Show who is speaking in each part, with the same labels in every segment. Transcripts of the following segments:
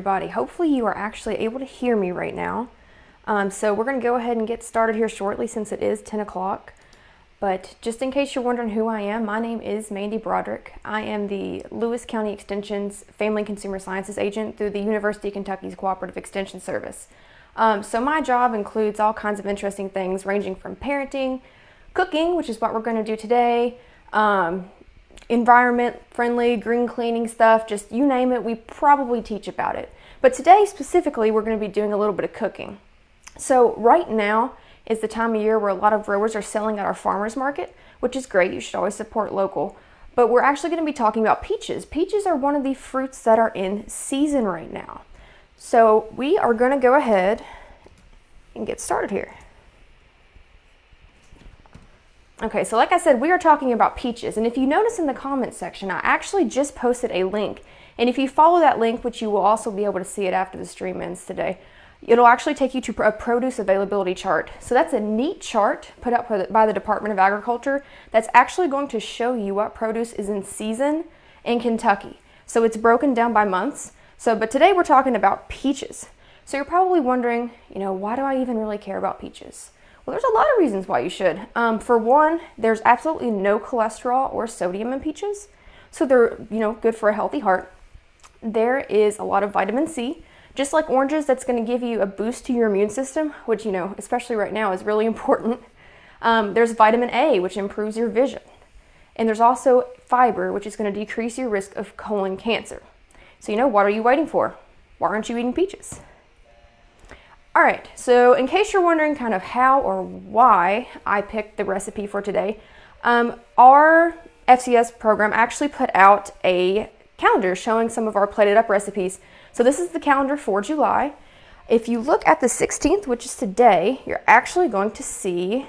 Speaker 1: everybody. Hopefully you are actually able to hear me right now. So we're going to go ahead and get started here shortly since it is 10 o'clock. But just in case you're wondering who I am, my name is Mandy Broderick. I am the Lewis County Extension's Family and Consumer Sciences agent through the University of Kentucky's Cooperative Extension Service. So my job includes all kinds of interesting things ranging from parenting, cooking, which is what we're going to do today, environment-friendly, green cleaning stuff, just you name it, we probably teach about it. But today specifically, we're going to be doing a little bit of cooking. So right now is the time of year where a lot of growers are selling at our farmers market, which is great. You should always support local. But we're actually going to be talking about peaches. Peaches are one of the fruits that are in season right now. So we are going to go ahead and get started here. Okay, so like I said, we are talking about peaches, and if you notice in the comments section, I actually just posted a link, and if you follow that link, which you will also be able to see it after the stream ends today, it'll actually take you to a produce availability chart. So that's a neat chart put up by the Department of Agriculture that's actually going to show you what produce is in season in Kentucky. So it's broken down by months. But today we're talking about peaches. So you're probably wondering, why do I even really care about peaches? Well, there's a lot of reasons why you should. For one, there's absolutely no cholesterol or sodium in peaches. So they're, good for a healthy heart. There is a lot of vitamin C. Just like oranges, that's going to give you a boost to your immune system, which, especially right now is really important. There's vitamin A, which improves your vision. And there's also fiber, which is going to decrease your risk of colon cancer. So, what are you waiting for? Why aren't you eating peaches? All right, so in case you're wondering kind of how or why I picked the recipe for today, our FCS program actually put out a calendar showing some of our plated up recipes. So this is the calendar for July. If you look at the 16th, which is today, you're actually going to see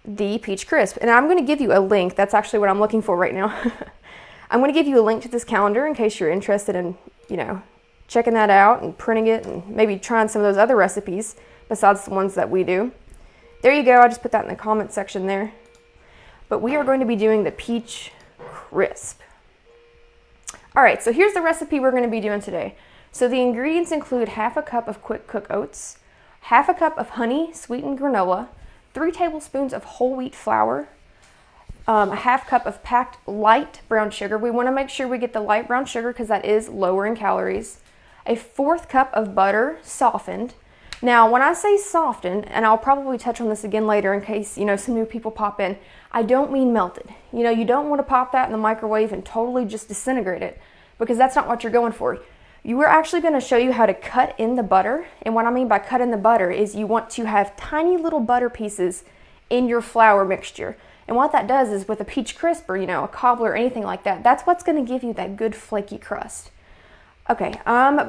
Speaker 1: the peach crisp. And I'm going to give you a link. That's actually what I'm looking for right now. I'm going to give you a link to this calendar in case you're interested in, checking that out and printing it and maybe trying some of those other recipes besides the ones that we do. There you go. I just put that in the comment section there. But we are going to be doing the peach crisp. All right, so here's the recipe we're going to be doing today. So the ingredients include half a cup of quick cook oats, half a cup of honey sweetened granola, 3 tablespoons of whole wheat flour, a half cup of packed light brown sugar. We want to make sure we get the light brown sugar because that is lower in calories. A 1/4 cup of butter softened. Now, when I say softened, and I'll probably touch on this again later in case, some new people pop in, I don't mean melted. You don't want to pop that in the microwave and totally just disintegrate it because that's not what you're going for. We're actually going to show you how to cut in the butter. And what I mean by cut in the butter is you want to have tiny little butter pieces in your flour mixture. And what that does is with a peach crisp or, a cobbler or anything like that, that's what's going to give you that good flaky crust. Okay,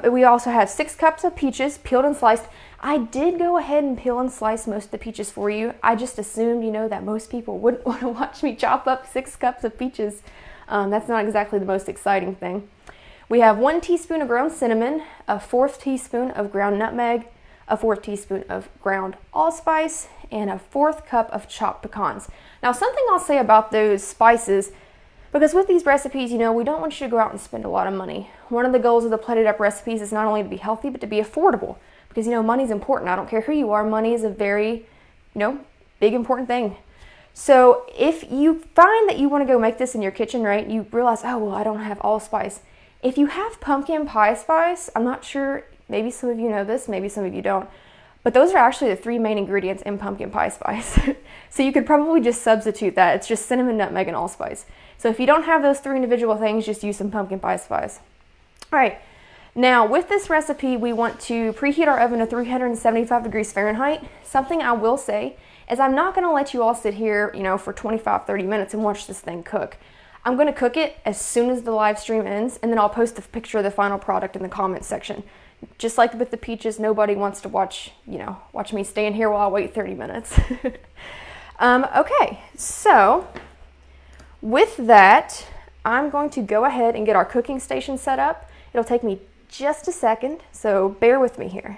Speaker 1: we also have 6 cups of peaches peeled and sliced. I did go ahead and peel and slice most of the peaches for you. I just assumed, that most people wouldn't want to watch me chop up 6 cups of peaches. That's not exactly the most exciting thing. We have 1 teaspoon of ground cinnamon, a 1/4 teaspoon of ground nutmeg, a 1/4 teaspoon of ground allspice, and a 1/4 cup of chopped pecans. Now, something I'll say about those spices, because with these recipes, we don't want you to go out and spend a lot of money. One of the goals of the plated up recipes is not only to be healthy, but to be affordable. Because, money's important. I don't care who you are. Money is a very, big important thing. So if you find that you want to go make this in your kitchen, right, you realize, oh, well, I don't have allspice. If you have pumpkin pie spice, I'm not sure, maybe some of you know this, maybe some of you don't, but those are actually the 3 main ingredients in pumpkin pie spice. So you could probably just substitute that. It's just cinnamon, nutmeg, and allspice. So if you don't have those 3 individual things, just use some pumpkin pie spice. All right. Now, with this recipe, we want to preheat our oven to 375 degrees Fahrenheit. Something I will say is I'm not going to let you all sit here, for 25, 30 minutes and watch this thing cook. I'm going to cook it as soon as the live stream ends, and then I'll post a picture of the final product in the comments section. Just like with the peaches, nobody wants to watch me stand here while I wait 30 minutes. Okay, so with that, I'm going to go ahead and get our cooking station set up. It'll take me just a second, so bear with me here.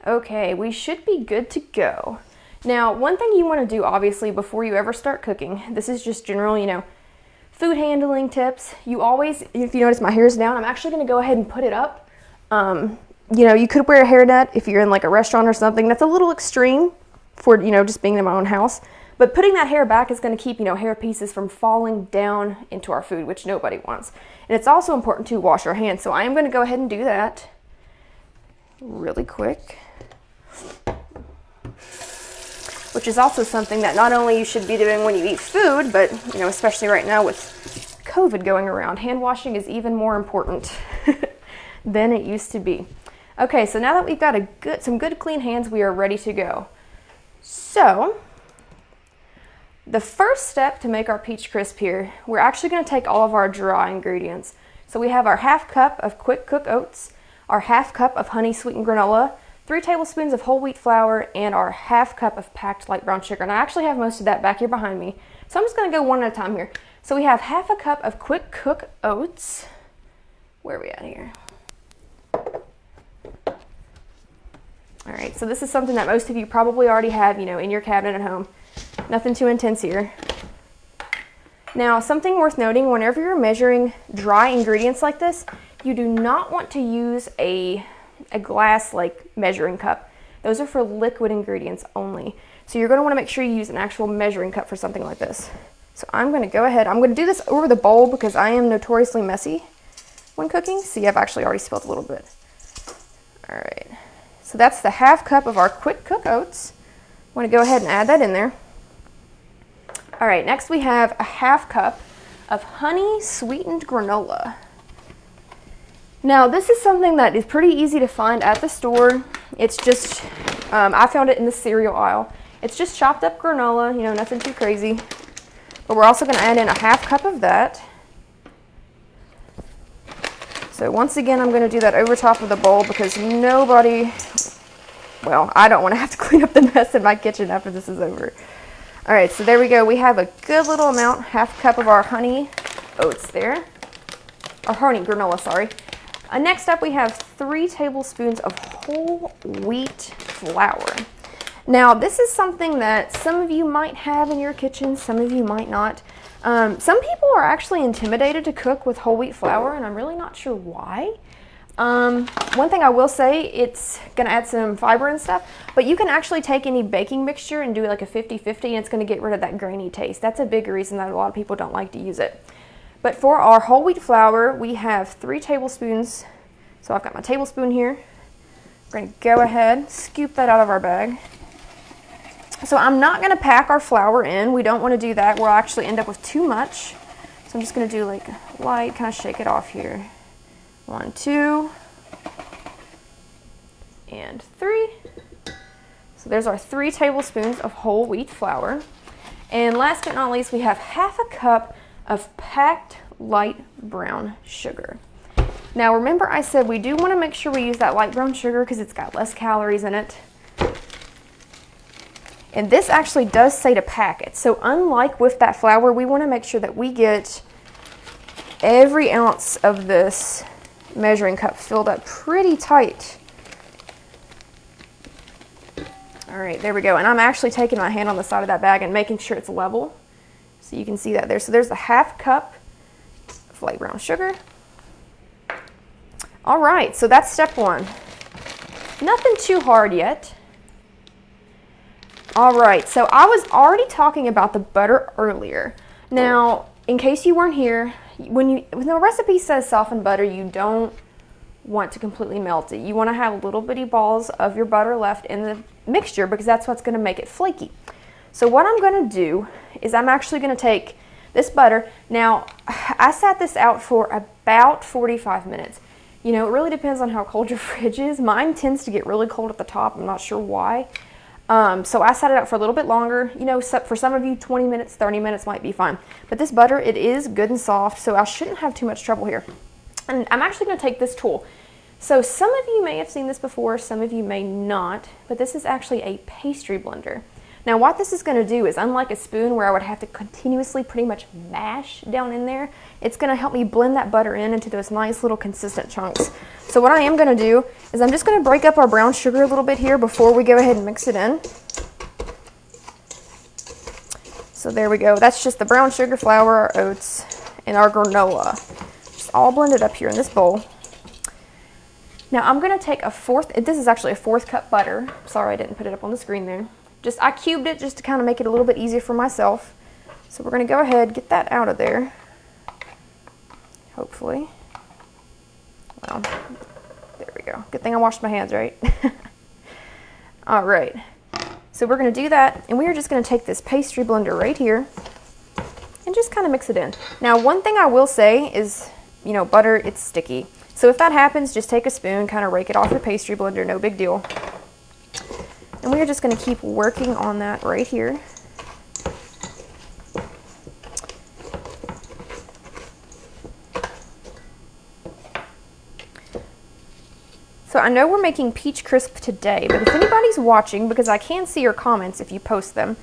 Speaker 1: Okay, we should be good to go. Now, one thing you want to do, obviously, before you ever start cooking, this is just general, food handling tips. You always, if you notice my hair's down, I'm actually going to go ahead and put it up. You could wear a hairnet if you're in like a restaurant or something. That's a little extreme for, just being in my own house. But putting that hair back is going to keep, hair pieces from falling down into our food, which nobody wants. And it's also important to wash our hands. So I am going to go ahead and do that really quick. Which is also something that not only you should be doing when you eat food, but, especially right now with COVID going around, hand washing is even more important than it used to be. Okay, so now that we've got some good clean hands, we are ready to go. So, the first step to make our peach crisp here, we're actually going to take all of our dry ingredients. So we have our half cup of quick cook oats, our half cup of honey sweetened granola, 3 tablespoons of whole wheat flour, and our half cup of packed light brown sugar. And I actually have most of that back here behind me. So I'm just going to go one at a time here. So we have half a cup of quick cook oats. Where are we at here? All right, so this is something that most of you probably already have, in your cabinet at home. Nothing too intense here. Now, something worth noting, whenever you're measuring dry ingredients like this, you do not want to use a glass measuring cup. Those are for liquid ingredients only. So you're going to want to make sure you use an actual measuring cup for something like this. So I'm going to go ahead. I'm going to do this over the bowl because I am notoriously messy when cooking. See, I've actually already spilled a little bit. All right. So that's the half cup of our quick cook oats. I'm going to go ahead and add that in there. All right, next we have a half cup of honey sweetened granola. Now this is something that is pretty easy to find at the store. It's just, I found it in the cereal aisle. It's just chopped up granola, nothing too crazy. But we're also going to add in a half cup of that. So once again, I'm going to do that over top of the bowl because I don't want to have to clean up the mess in my kitchen after this is over. All right, so there we go. We have a good little amount, half cup of our honey oats there. Or honey granola, sorry. Next up, we have 3 tablespoons of whole wheat flour. Now, this is something that some of you might have in your kitchen, some of you might not. Some people are actually intimidated to cook with whole wheat flour, and I'm really not sure why. One thing I will say, it's going to add some fiber and stuff, but you can actually take any baking mixture and do like a 50-50, and it's going to get rid of that grainy taste. That's a big reason that a lot of people don't like to use it. But for our whole wheat flour, we have 3 tablespoons. So I've got my tablespoon here. We're going to go ahead, scoop that out of our bag. So I'm not going to pack our flour in. We don't want to do that. We'll actually end up with too much. So I'm just going to do like light, kind of shake it off here. 1, 2, and 3. So there's our 3 tablespoons of whole wheat flour. And last but not least, we have half a cup of packed light brown sugar. Now remember I said we do want to make sure we use that light brown sugar because it's got less calories in it. And this actually does say to pack it. So unlike with that flour, we want to make sure that we get every ounce of this measuring cup filled up pretty tight. All right, there we go. And I'm actually taking my hand on the side of that bag and making sure it's level. So you can see that there. So there's a half cup of light brown sugar. All right, so that's step 1. Nothing too hard yet. All right, so I was already talking about the butter earlier. Now, in case you weren't here, when the recipe says softened butter, you don't want to completely melt it. You want to have little bitty balls of your butter left in the mixture because that's what's going to make it flaky. So what I'm going to do is I'm actually going to take this butter. Now, I sat this out for about 45 minutes. It really depends on how cold your fridge is. Mine tends to get really cold at the top. I'm not sure why. So I sat it out for a little bit longer. For some of you, 20 minutes, 30 minutes might be fine. But this butter, it is good and soft, so I shouldn't have too much trouble here. And I'm actually going to take this tool. So some of you may have seen this before, some of you may not, but this is actually a pastry blender. Now what this is going to do is, unlike a spoon where I would have to continuously pretty much mash down in there, it's going to help me blend that butter into those nice little consistent chunks. So what I am going to do is I'm just going to break up our brown sugar a little bit here before we go ahead and mix it in. So there we go. That's just the brown sugar, flour, our oats, and our granola. Just all blended up here in this bowl. Now I'm going to take this is actually a 1/4 cup butter. Sorry I didn't put it up on the screen there. I cubed it just to kind of make it a little bit easier for myself. So we're going to go ahead, get that out of there. Hopefully. Well, there we go. Good thing I washed my hands, right? All right. So we're going to do that, and we are just going to take this pastry blender right here and just kind of mix it in. Now, one thing I will say is, you know, butter, it's sticky. So if that happens, just take a spoon, kind of rake it off your pastry blender, no big deal. And we are just going to keep working on that right here. So I know we're making peach crisp today, but if anybody's watching, because I can see your comments if you post them,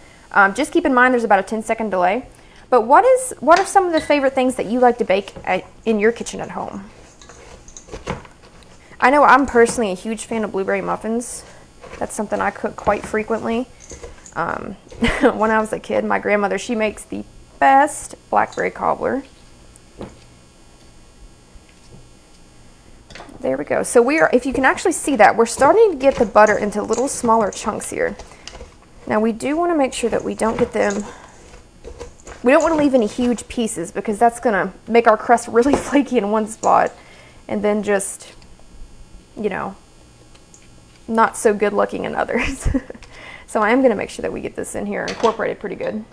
Speaker 1: just keep in mind there's about a 10-second delay. But what are some of the favorite things that you like to bake in your kitchen at home? I know I'm personally a huge fan of blueberry muffins. That's something I cook quite frequently. When I was a kid, my grandmother, she makes the best blackberry cobbler. There we go. So if you can actually see that, we're starting to get the butter into little smaller chunks here. Now we do want to make sure that we don't get them, we don't want to leave any huge pieces because that's going to make our crust really flaky in one spot and then just, you know, not so good looking in others. So I am going to make sure that we get this in here incorporated pretty good.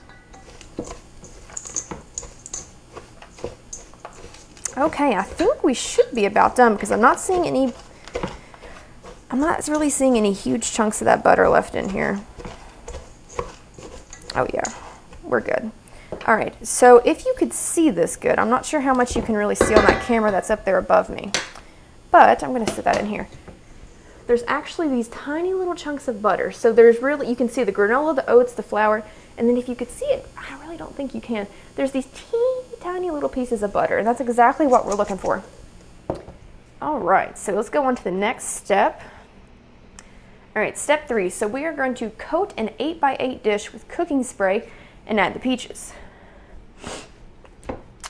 Speaker 1: Okay, I think we should be about done because I'm not really seeing any huge chunks of that butter left in here. Oh yeah, we're good. All right, so if you could see this good, I'm not sure how much you can really see on that camera that's up there above me, but I'm going to sit that in here. There's actually these tiny little chunks of butter. So there's really, you can see the granola, the oats, the flour, and then if you could see it, I really don't think you can, there's these teeny tiny little pieces of butter, and that's exactly what we're looking for. All right, so let's go on to the next step. All right, step 3. So we are going to coat an 8x8 dish with cooking spray and add the peaches.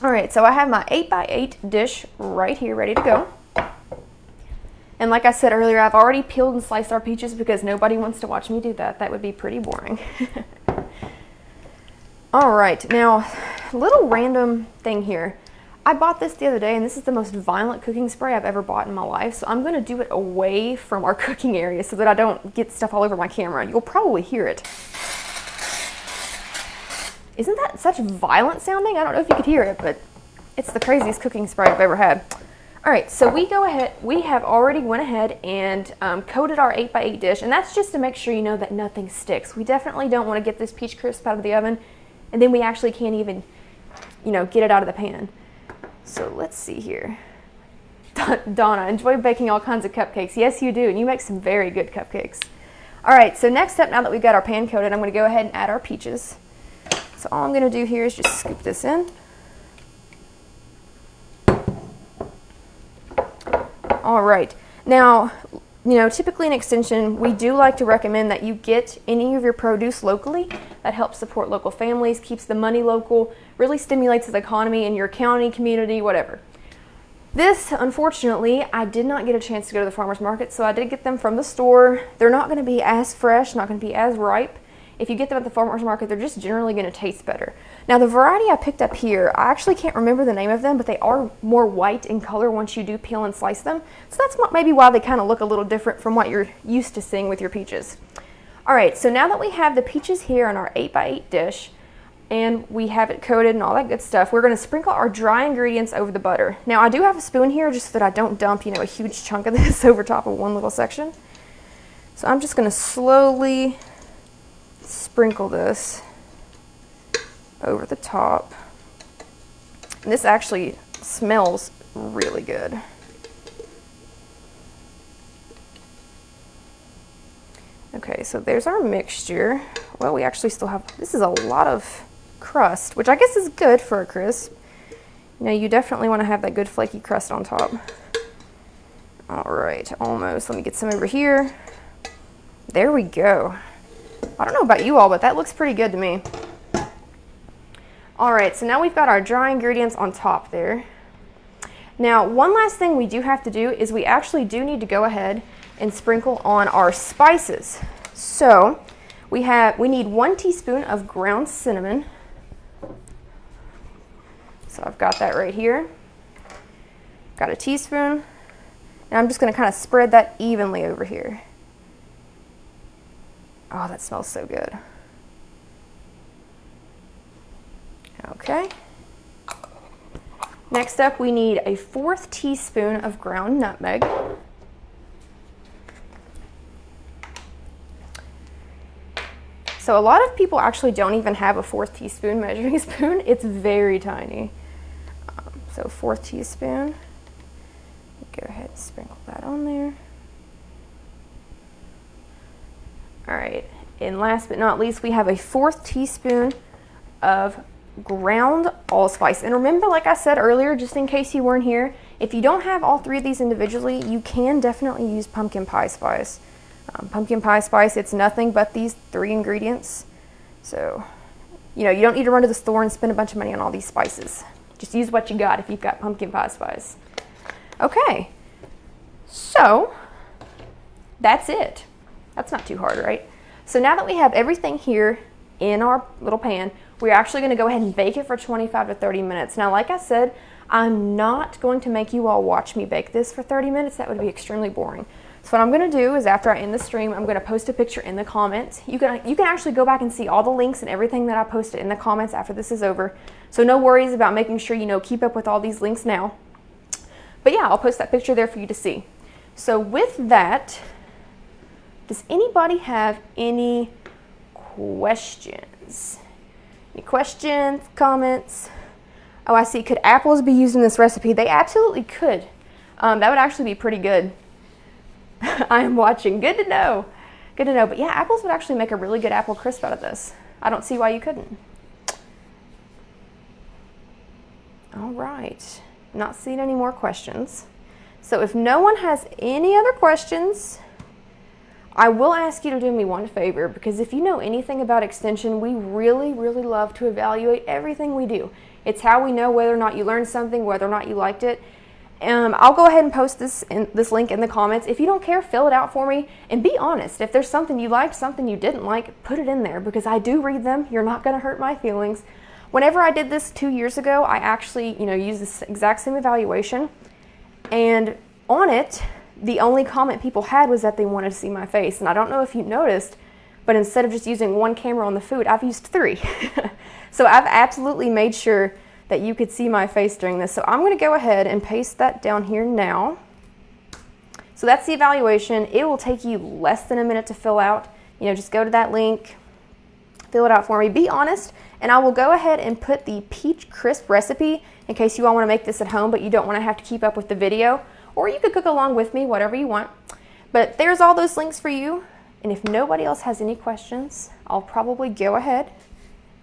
Speaker 1: All right, so I have my 8x8 dish right here ready to go. And like I said earlier, I've already peeled and sliced our peaches because nobody wants to watch me do that. That would be pretty boring. All right, now, little random thing here. I bought this the other day, and this is the most violent cooking spray I've ever bought in my life, so I'm going to do it away from our cooking area so that I don't get stuff all over my camera. You'll probably hear it. Isn't that such violent sounding? I don't know if you could hear it, but it's the craziest cooking spray I've ever had. All right, so we have already went ahead and coated our 8x8 dish, and that's just to make sure you know that nothing sticks. We definitely don't want to get this peach crisp out of the oven, and then we actually can't even, you know, get it out of the pan. So let's see here. Donna, enjoy baking all kinds of cupcakes. Yes, you do, and you make some very good cupcakes. All right, so next step, now that we've got our pan coated, I'm going to go ahead and add our peaches. So all I'm going to do here is just scoop this in. All right, now, you know, typically in Extension, we do like to recommend that you get any of your produce locally. That helps support local families, keeps the money local, really stimulates the economy in your county, community, whatever. This, unfortunately, I did not get a chance to go to the farmer's market, so I did get them from the store. They're not going to be as fresh, not going to be as ripe. If you get them at the farmer's market, they're just generally going to taste better. Now, the variety I picked up here, I actually can't remember the name of them, but they are more white in color once you do peel and slice them. So that's maybe why they kind of look a little different from what you're used to seeing with your peaches. All right, so now that we have the peaches here on our 8x8 dish, and we have it coated and all that good stuff, we're going to sprinkle our dry ingredients over the butter. Now, I do have a spoon here just so that I don't dump, you know, a huge chunk of this over top of one little section. So I'm just going to slowly sprinkle this over the top. And this actually smells really good. Okay, so there's our mixture. well, we actually still have, this is a lot of crust, which I guess is good for a crisp. You know, you definitely want to have that good flaky crust on top. All right, almost. Let me get some over here. There we go. I don't know about you all, but that looks pretty good to me. All right, so now we've got our dry ingredients on top there. Now, one last thing we do have to do is we actually do need to go ahead and sprinkle on our spices. So we need 1 teaspoon of ground cinnamon. So I've got that right here. Got a teaspoon. And I'm just going to kind of spread that evenly over here. Oh, that smells so good. Okay. Next up, we need a 1/4 teaspoon of ground nutmeg. So a lot of people actually don't even have a 1/4 teaspoon measuring spoon. It's very tiny. So 1/4 teaspoon. Go ahead and sprinkle that on there. All right, and last but not least, we have a 1/4 teaspoon of ground allspice. And remember, like I said earlier, just in case you weren't here, if you don't have all 3 of these individually, you can definitely use pumpkin pie spice. Pumpkin pie spice, it's nothing but these 3 ingredients. So, you know, you don't need to run to the store and spend a bunch of money on all these spices. Just use what you got if you've got pumpkin pie spice. Okay, so that's it. That's not too hard, right? So now that we have everything here in our little pan, we're actually going to go ahead and bake it for 25 to 30 minutes. Now, like I said, I'm not going to make you all watch me bake this for 30 minutes. That would be extremely boring. So what I'm going to do is, after I end the stream, I'm going to post a picture in the comments. You can actually go back and see all the links and everything that I posted in the comments after this is over. So no worries about making sure you keep up with all these links now. But yeah, I'll post that picture there for you to see. So with that, does anybody have any questions? Any questions, comments? Oh, I see. Could apples be used in this recipe? They absolutely could. That would actually be pretty good. I am watching. Good to know. Good to know. But yeah, apples would actually make a really good apple crisp out of this. I don't see why you couldn't. All right. Not seeing any more questions. So if no one has any other questions, I will ask you to do me one favor, because if you know anything about extension, we really, really love to evaluate everything we do. It's how we know whether or not you learned something, whether or not you liked it. I'll go ahead and post this link in the comments. If you don't care, fill it out for me and be honest. If there's something you liked, something you didn't like, put it in there, because I do read them. You're not going to hurt my feelings. Whenever I did this 2 years ago, I actually, used this exact same evaluation, and on it, the only comment people had was that they wanted to see my face. And I don't know if you noticed, but instead of just using 1 camera on the food, I've used 3. So I've absolutely made sure that you could see my face during this. So I'm going to go ahead and paste that down here now. So that's the evaluation. It will take you less than a minute to fill out. Just go to that link, fill it out for me. Be honest, and I will go ahead and put the peach crisp recipe in case you all want to make this at home, but you don't want to have to keep up with the video. Or you could cook along with me, whatever you want. But there's all those links for you. And if nobody else has any questions, I'll probably go ahead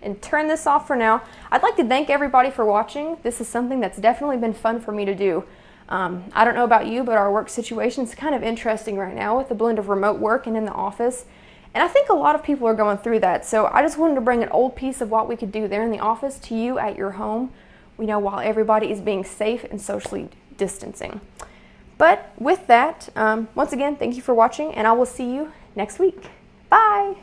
Speaker 1: and turn this off for now. I'd like to thank everybody for watching. This is something that's definitely been fun for me to do. I don't know about you, but our work situation is kind of interesting right now with the blend of remote work and in the office. And I think a lot of people are going through that. So I just wanted to bring an old piece of what we could do there in the office to you at your home, while everybody is being safe and socially distancing. But with that, once again, thank you for watching, and I will see you next week. Bye!